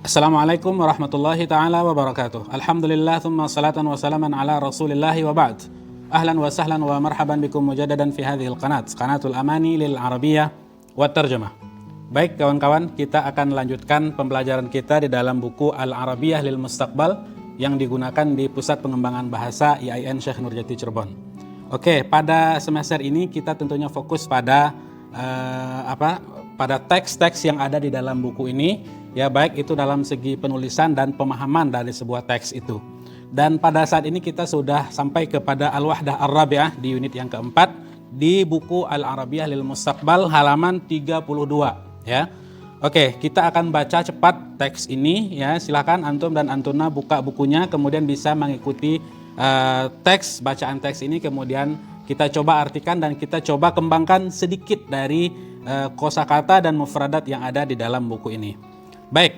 Assalamualaikum warahmatullahi ta'ala wabarakatuh. Alhamdulillah, thumma salatan wa salaman ala rasulillahi wa ba'd. Ahlan wa sahlan wa marhaban bikum mujadadan fi hadhil qanat, Qanatul Amani lil Arabiyyah wa Tarjamah. Baik kawan-kawan, kita akan lanjutkan pembelajaran kita di dalam buku Al-Arabiyyah lil Mustaqbal yang digunakan di Pusat Pengembangan Bahasa IAIN Syekh Nurjati Cirebon. Oke, pada semester ini kita tentunya fokus pada pada teks-teks yang ada di dalam buku ini, ya, baik itu dalam segi penulisan dan pemahaman dari sebuah teks itu. Dan pada saat ini kita sudah sampai kepada Al-Wahdah Ar-Rabi'ah di unit yang keempat di buku Al-Arabiyyah lil Mustaqbal halaman 32, ya. Oke, kita akan baca cepat teks ini, ya. Silakan antum dan antuna buka bukunya, kemudian bisa mengikuti bacaan teks ini, kemudian kita coba artikan dan kita coba kembangkan sedikit dari kosakata dan mufradat yang ada di dalam buku ini. Baik,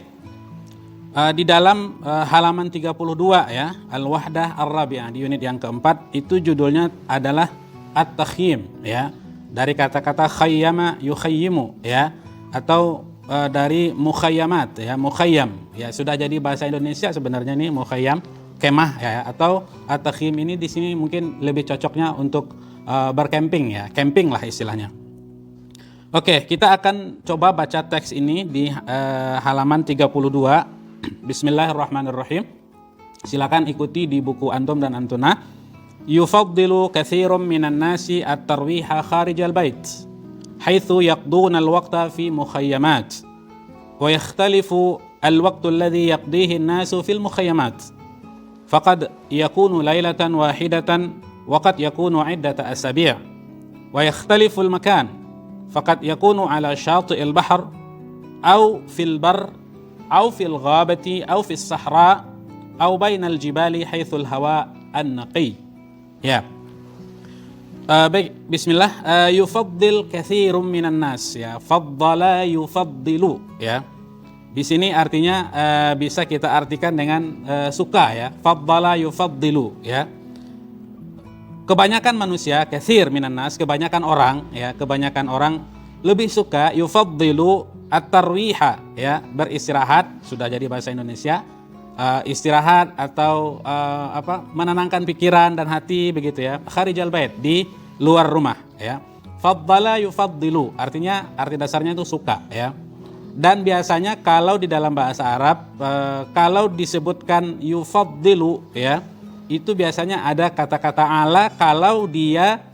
di dalam halaman 32, ya, Al-Wahdah Ar-Rabi'ah di unit yang keempat, itu judulnya adalah At-Takhyim, ya, dari kata-kata khayyama yukhayyimu, ya, atau dari mukhayyamat, ya, mukhayyam, ya, sudah jadi bahasa Indonesia sebenarnya nih, mukhayyam, kemah, ya, atau At-Takhyim ini di sini mungkin lebih cocoknya untuk bercamping, ya, camping lah istilahnya. Oke, kita akan coba baca teks ini di halaman 32. Bismillahirrahmanirrahim. Silakan ikuti di buku antum dan antuna. Yufaddilu katsirum minan nasi at-tarwiha kharijal bait, haitsu yaqduna al-waqta fi mukhayyamat, wa yakhtalifu al-waqtu alladhi yaqdihi an-nasu fil mukhayyamat. Faqad yakunu laylatan wahidatan wa qad yakunu 'iddata asabi', wa yakhtalifu al-makan. فقد يكون على شاطئ البحر أو في البر أو في الغابة أو في الصحراء أو بين الجبال حيث الهواء النقي. Ya. Baik, bismillah. Yufaddil katsirun minan nas, ya. Faddala yufaddilu, ya. Di sini artinya bisa kita artikan dengan suka, ya. Faddala yufaddilu, ya. Kebanyakan manusia, katsir minan nas, kebanyakan orang, ya, kebanyakan orang lebih suka yufaddilu at-tarwiha, ya, beristirahat, sudah jadi bahasa Indonesia, istirahat atau menenangkan pikiran dan hati begitu, ya, kharijal bait, di luar rumah, ya. Faddala yufaddilu artinya, arti dasarnya itu suka, ya. Dan biasanya kalau di dalam bahasa Arab kalau disebutkan yufaddilu, ya, itu biasanya ada kata-kata ala kalau dia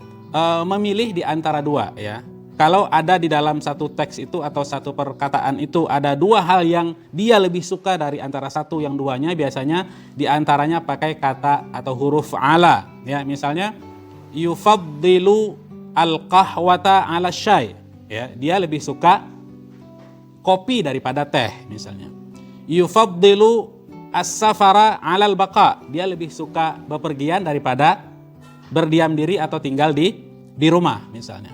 memilih di antara dua, ya. Kalau ada di dalam satu teks itu atau satu perkataan itu ada dua hal yang dia lebih suka dari antara satu yang duanya, biasanya di antaranya pakai kata atau huruf ala, ya. Misalnya yufaddilu al-qahwata ala syai, ya, dia lebih suka kopi daripada teh misalnya. Yufaddilu as-safara 'alal baqa, dia lebih suka bepergian daripada berdiam diri atau tinggal di rumah misalnya.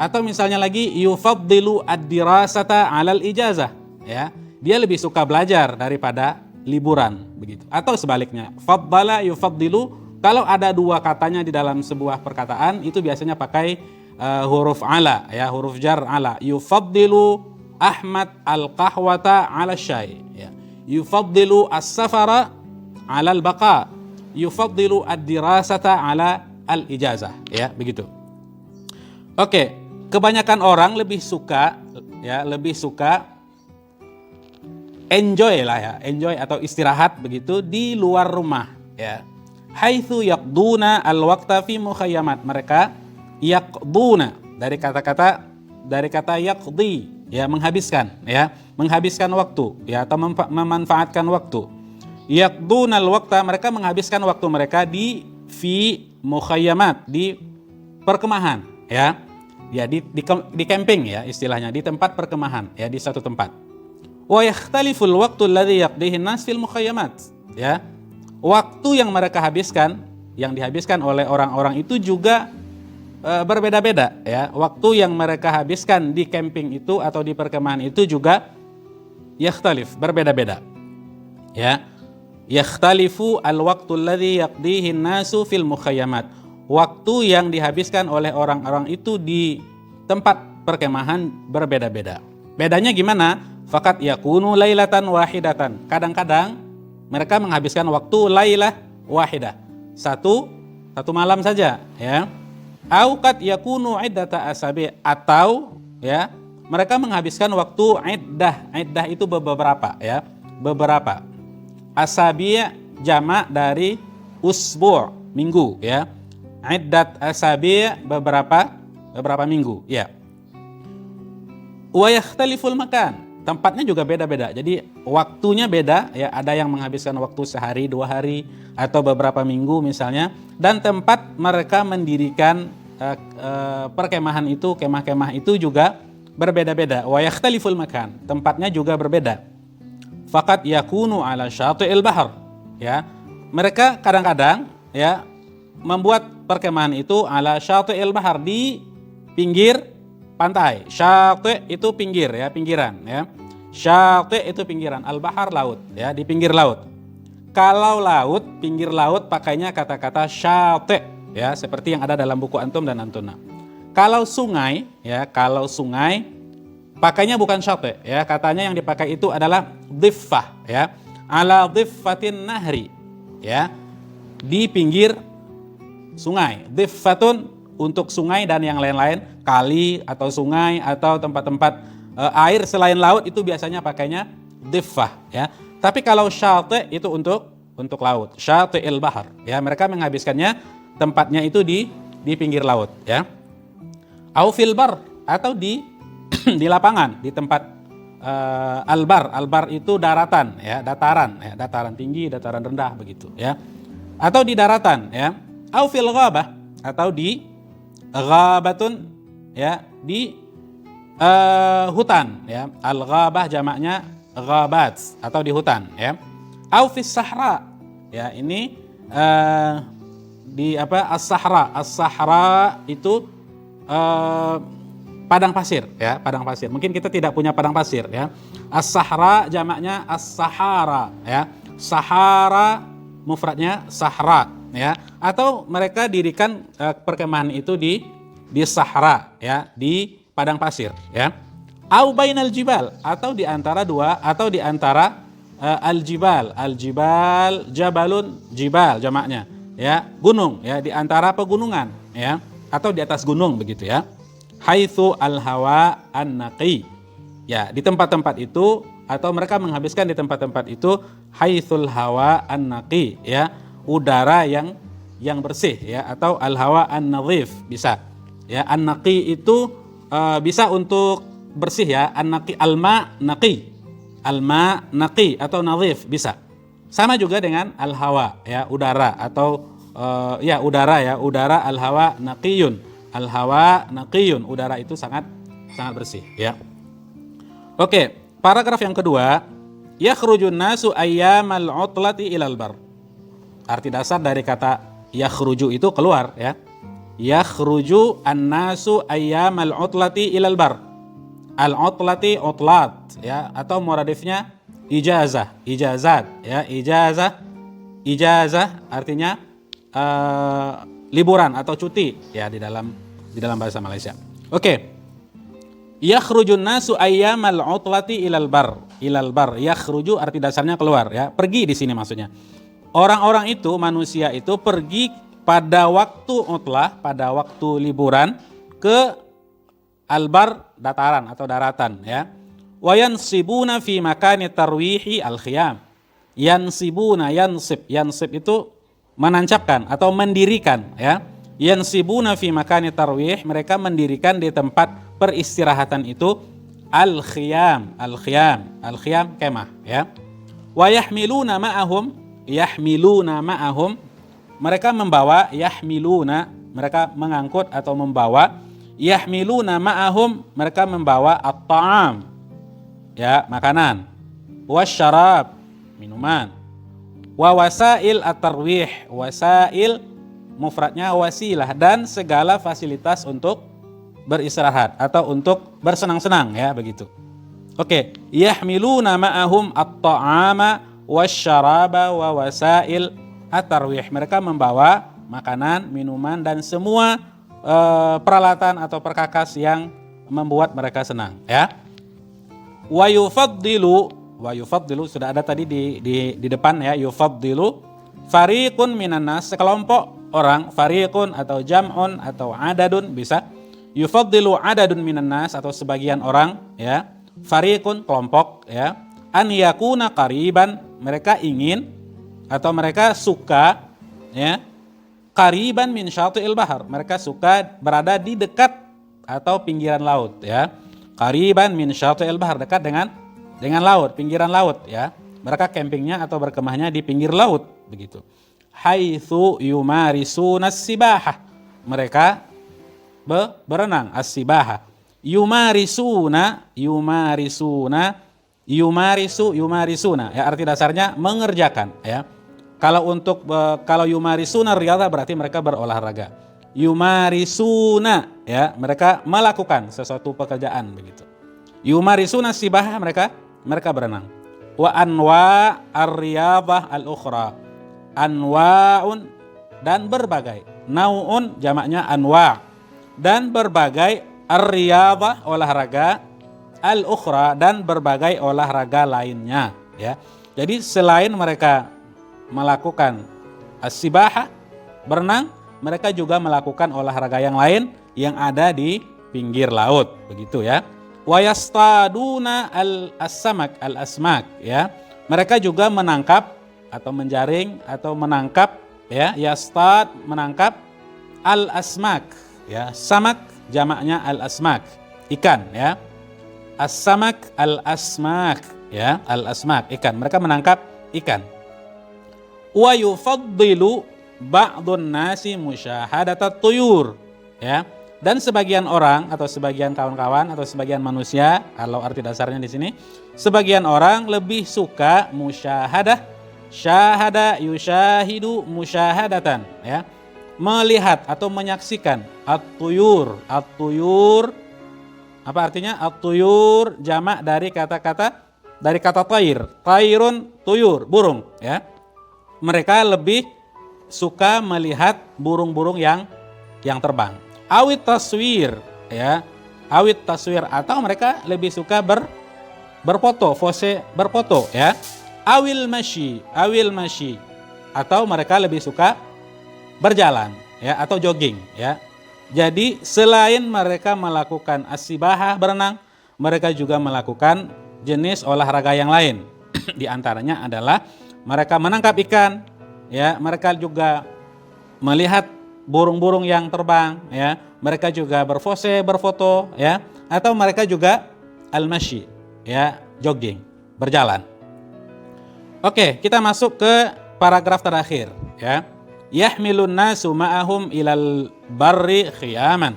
Atau misalnya lagi yufaddilu ad-dirasata 'alal ijazah, ya, dia lebih suka belajar daripada liburan begitu. Atau sebaliknya, faddala yufaddilu, kalau ada dua katanya di dalam sebuah perkataan itu biasanya pakai huruf ala, ya, huruf jar ala. Yufaddilu Ahmad al-qahwata 'ala syai, ya. Yufaddilu as-safara 'ala al-baqa, yufaddilu ad-dirasata 'ala al-ijazah, ya, begitu. Oke, kebanyakan orang lebih suka, ya, lebih suka enjoy lah, ya, enjoy atau istirahat begitu di luar rumah, ya. Haitsu yaqduna al-waqta fi mukhayyamat, mereka yaqduna dari kata yaqdi, ya, menghabiskan, ya, menghabiskan waktu, ya, atau memanfaatkan waktu. Yaqdunal waqta, mereka menghabiskan waktu mereka di fi mukhayyamat, di perkemahan, ya. Ya, di camping, ya, istilahnya di tempat perkemahan, ya, di satu tempat. Wa yakhtaliful waqtu alladhi yaqdihi an-nas fil mukhayyamat, ya. Waktu yang mereka habiskan, yang dihabiskan oleh orang-orang itu juga berbeda-beda, ya. Waktu yang mereka habiskan di camping itu atau di perkemahan itu juga yakhtalif, berbeda-beda, ya. Yakhtalifu al-waqtu alladhi yaqdihi an-nasu fil mukhayyamat, waktu yang dihabiskan oleh orang-orang itu di tempat perkemahan berbeda-beda. Bedanya gimana? Faqat yakunu lailatan wahidatan. Kadang-kadang mereka menghabiskan waktu lailah wahidah. Satu malam saja, ya. Au qad yakunu iddata asabi, atau ya, mereka menghabiskan waktu iddah. Iddah itu beberapa, ya. Beberapa. Asabi jamak dari usbu', minggu, ya. Iddat asabi beberapa minggu, ya. Wa yakhtaliful makan. Tempatnya juga beda-beda. Jadi waktunya beda, ya, ada yang menghabiskan waktu sehari, 2 hari atau beberapa minggu misalnya, dan tempat mereka mendirikan perkemahan itu, kemah-kemah itu juga berbeda-beda. Wa yakhtaliful makan. Tempatnya juga berbeda. Faqat yakunu ala syati'il bahr, ya. Mereka kadang-kadang, ya, membuat perkemahan itu ala syati'il bahr, di pinggir pantai. Syati' itu pinggir, ya, pinggiran, ya. Syati' itu pinggiran, al-bahar laut, ya, di pinggir laut. Kalau laut, pinggir laut, pakainya kata-kata syati', ya, seperti yang ada dalam buku antum dan antuna. Kalau sungai, ya, kalau sungai pakainya bukan syati', ya, katanya yang dipakai itu adalah dhiffah, ya. Ala dhiffatin nahri, ya, di pinggir sungai. Dhiffatun untuk sungai dan yang lain-lain, kali atau sungai atau tempat-tempat air selain laut, itu biasanya pakainya dhiffah, ya. Tapi kalau syati' itu untuk laut, syati'il bahar, ya, mereka menghabiskannya tempatnya itu di pinggir laut, ya. Au fil bar, atau di di lapangan, di tempat albar itu daratan, ya, dataran, ya, dataran tinggi, dataran rendah begitu, ya. Atau di daratan, ya. Au fil ghabah, atau di ghabatun, ya, di hutan, ya. Al-ghabah jamaknya ghabat, atau di hutan, ya. Au fis sahra, ya, ini di apa, as-sahra. As-sahra itu padang pasir, ya, padang pasir. Mungkin kita tidak punya padang pasir, ya. As-sahra jamaknya as-sahara, ya. Sahara mufradnya sahra, ya. Atau mereka dirikan perkemahan itu di sahra, ya, di padang pasir, ya. Au bainal jibal, atau di antara dua, atau di antara al-jibal. Al-jibal jabalun, jibal jamaknya, ya, gunung, ya, di antara pegunungan, ya, atau di atas gunung begitu, ya. Haitsu al-hawa an-naqi, ya, di tempat-tempat itu, atau mereka menghabiskan di tempat-tempat itu haitsul hawa an-naqi, ya, udara yang bersih, ya, atau al-hawa an-nadhif bisa, ya. An-naqi itu bisa untuk bersih, ya. An-naqi, al-ma naqi, al-ma naqi atau nadhif bisa. Sama juga dengan al-hawa, ya, udara, atau ya, udara, ya, udara, al-hawa naqiyun, al-hawa naqiyun, udara itu sangat bersih, ya. Oke, paragraf yang kedua, yakhrujun nasu ayyamal utlati ilal bar. Arti dasar dari kata yakhruju itu keluar, ya. Yakhruju an-nasu ayyamal utlati ilal bar. Al-utlati utlat, ya, atau muradifnya ijazah, ijazat, ya, ijazah artinya liburan atau cuti, ya, di dalam bahasa Malaysia. Oke. Yakhrujun nasu ayyamal utlati ilal bar. Ilal bar, yakhruju arti dasarnya keluar, ya, pergi di sini maksudnya. Orang-orang itu, manusia itu pergi pada waktu utlah, pada waktu liburan ke albar, dataran atau daratan, ya. Wa yansibuna fi makani tarwihi al-khiyam. Yansibuna, yansib itu menancapkan atau mendirikan, ya. Yansibuna fi makani tarwih, mereka mendirikan di tempat peristirahatan itu al-khiyam kemah, ya. Wa yahmiluna ma'ahum, mereka membawa, yahmiluna, mereka mengangkut atau membawa, yahmiluna ma'ahum, mereka membawa at-ta'am, ya, makanan, wasyarab, minuman, wa wasail at-tarwih, wasail mufradnya wasilah, dan segala fasilitas untuk beristirahat atau untuk bersenang-senang, ya, begitu. Oke, yahmiluna ma'ahum at-ta'ama wasyaraba wa wasail at-tarwih, mereka membawa makanan, minuman, dan semua peralatan atau perkakas yang membuat mereka senang, ya. Wa yufaddilu sudah ada tadi di depan ya, yufaddilu fariqun minan nas, sekelompok orang, fariqun atau jam'un atau adadun bisa. Yufaddilu adadun minan nas atau sebagian orang ya. Fariqun kelompok ya. An yakuna qariban, mereka ingin atau mereka suka ya. Qariban min syati'il bahar, mereka suka berada di dekat atau pinggiran laut ya. Qariban min syati'il bahar, dekat dengan laut, pinggiran laut ya. Mereka campingnya atau berkemahnya di pinggir laut begitu. Haitsu yumarisuna as-sibahah, mereka berenang, as-sibahah. Yumarisuna ya, arti dasarnya mengerjakan ya. Kalau yumarisuna riyadhah berarti mereka berolahraga. Yumarisuna ya, mereka melakukan sesuatu pekerjaan begitu. Yumarisuna sibahah, mereka berenang. Wa anwa ar-riyadhah al-ukhra. Anwa'un, dan berbagai. Nau'un jamaknya anwa', dan berbagai ar-riyadhah olahraga, al-ukhra, dan berbagai olahraga lainnya ya. Jadi selain mereka melakukan as-sibahah, berenang, mereka juga melakukan olahraga yang lain yang ada di pinggir laut begitu ya. Wa yastaduna al-asmak ya. Mereka juga menangkap atau menjaring atau menangkap ya, yastad menangkap, al-asmak ya. Samak jamaknya al-asmak, ikan ya. As-samak al-asmak ya, al-asmak ikan. Mereka menangkap ikan. Wa yufaddilu ba'dun nasi musyahadat tuyur ya. Dan sebagian orang atau sebagian kawan-kawan atau sebagian manusia, kalau arti dasarnya di sini, sebagian orang lebih suka musyahadah, syahada yusyahidu musyahadatan ya, melihat atau menyaksikan at-tuyur. At-tuyur apa artinya? At-tuyur jamak dari kata tair. Tairun tuyur, burung ya. Mereka lebih suka melihat burung-burung yang terbang. Awit taswir ya, awit taswir, atau mereka lebih suka berfoto ya. Awil masyi, atau mereka lebih suka berjalan ya, atau jogging ya. Jadi selain mereka melakukan as-sibahah, berenang, mereka juga melakukan jenis olahraga yang lain. Di antaranya adalah mereka menangkap ikan ya, mereka juga melihat burung-burung yang terbang ya, mereka juga berfoto ya, atau mereka juga al-masyi ya, jogging, berjalan. Oke, kita masuk ke paragraf terakhir ya. Yahmilun nasu ma'ahum ilal barri khiyaman.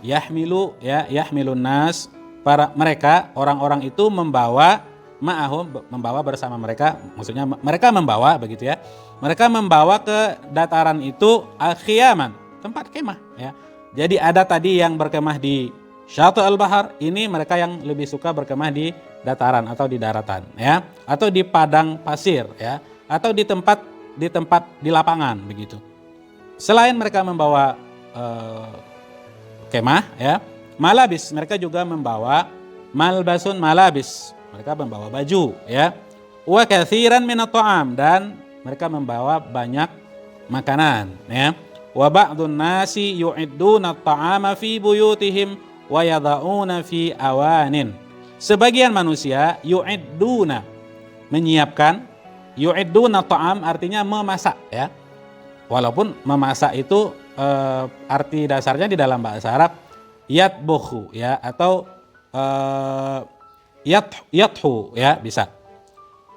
Yahmilun nas, para mereka orang-orang itu membawa ma'ahum, membawa bersama mereka, maksudnya mereka membawa begitu ya. Mereka membawa ke dataran itu al-khiyaman, tempat kemah ya. Jadi ada tadi yang berkemah di Syatu al-Bahar, ini mereka yang lebih suka berkemah di dataran atau di daratan ya, atau di padang pasir ya, atau di tempat di lapangan begitu. Selain mereka membawa kemah ya, malabis, mereka juga membawa malbasun malabis, mereka membawa baju ya. Wa katsiran minat ta'am, dan mereka membawa banyak makanan ya. Wa ba'dun nasi yu'idduna at-ta'ama fi buyutihim wa yada'una fi awanin. Sebagian manusia yu'idduna, menyiapkan, yu'idduna ta'am artinya memasak ya. Walaupun memasak itu arti dasarnya di dalam bahasa Arab yatbukhu ya, atau yathu ya, bisa.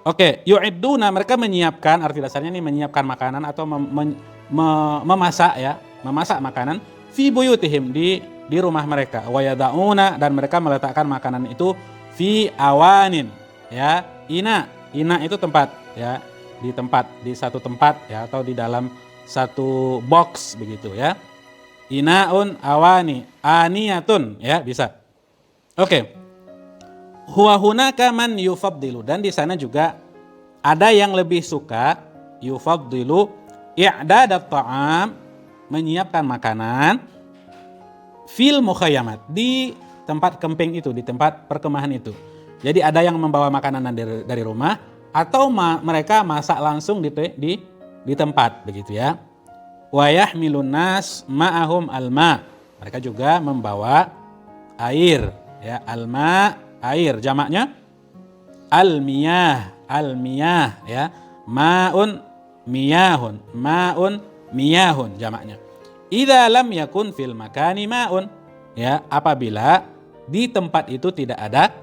Oke, yu'idduna, mereka menyiapkan, arti dasarnya ini menyiapkan makanan atau memasak ya, memasak makanan fi buyutihim, di rumah mereka. Wa yada'una, dan mereka meletakkan makanan itu fi awanin ya, ina itu tempat ya, di satu tempat ya, atau di dalam satu box begitu ya. Inaun awani, aniyatun ya, bisa. Oke. Huwa hunaka man yufaddilu, dan di sana juga ada yang lebih suka yufaddilu i'dadat ta'am, menyiapkan makanan fil mukhayyamat, di tempat camping itu, di tempat perkemahan itu. Jadi ada yang membawa makanan dari rumah atau mereka masak langsung di tempat begitu ya. Wa yahmilun nas ma'ahum alma. Mereka juga membawa air ya, alma air, jamaknya al-miyah ya. Ma'un miyahun jamaknya. Idza lam yakun fil makani ma'un ya, apabila di tempat itu tidak ada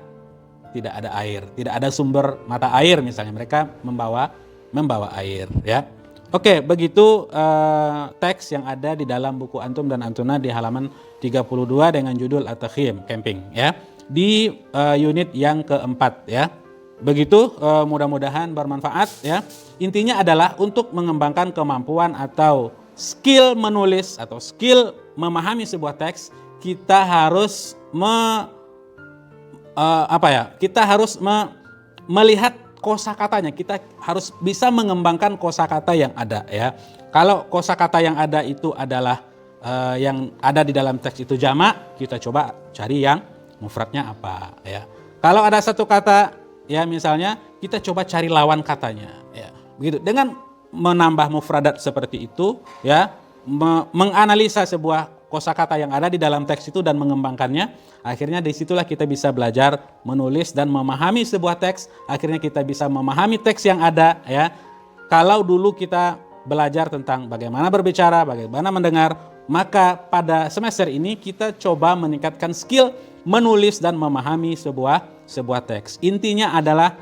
air, tidak ada sumber mata air misalnya, mereka membawa air ya. Oke, begitu teks yang ada di dalam buku antum dan antuna di halaman 32 dengan judul At-Takhim, camping ya, di unit yang keempat ya. Begitu, mudah-mudahan bermanfaat ya. Intinya adalah untuk mengembangkan kemampuan atau skill menulis atau skill memahami sebuah teks, kita harus melihat kosakatanya. Kita harus bisa mengembangkan kosakata yang ada ya. Kalau kosakata yang ada itu adalah yang ada di dalam teks itu jamak, kita coba cari yang mufradnya apa ya. Kalau ada satu kata ya, misalnya kita coba cari lawan katanya ya. Begitu, dengan menambah mufradat seperti itu ya, menganalisa sebuah kosakata yang ada di dalam teks itu dan mengembangkannya, akhirnya disitulah kita bisa belajar menulis dan memahami sebuah teks. Akhirnya kita bisa memahami teks yang ada ya. Kalau dulu kita belajar tentang bagaimana berbicara, bagaimana mendengar, maka pada semester ini kita coba meningkatkan skill menulis dan memahami sebuah teks. Intinya adalah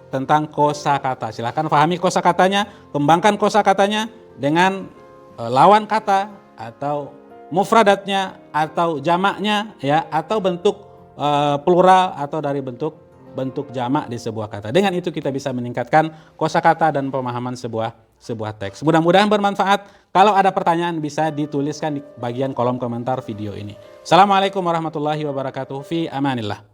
tentang kosakata. Silahkan pahami kosakatanya, kembangkan kosakatanya dengan lawan kata atau mufradatnya atau jamaknya ya, atau bentuk plural atau dari bentuk jamak di sebuah kata. Dengan itu kita bisa meningkatkan kosakata dan pemahaman sebuah teks. Mudah-mudahan bermanfaat. Kalau ada pertanyaan bisa dituliskan di bagian kolom komentar video ini. Assalamualaikum warahmatullahi wabarakatuh. Fi amanillah.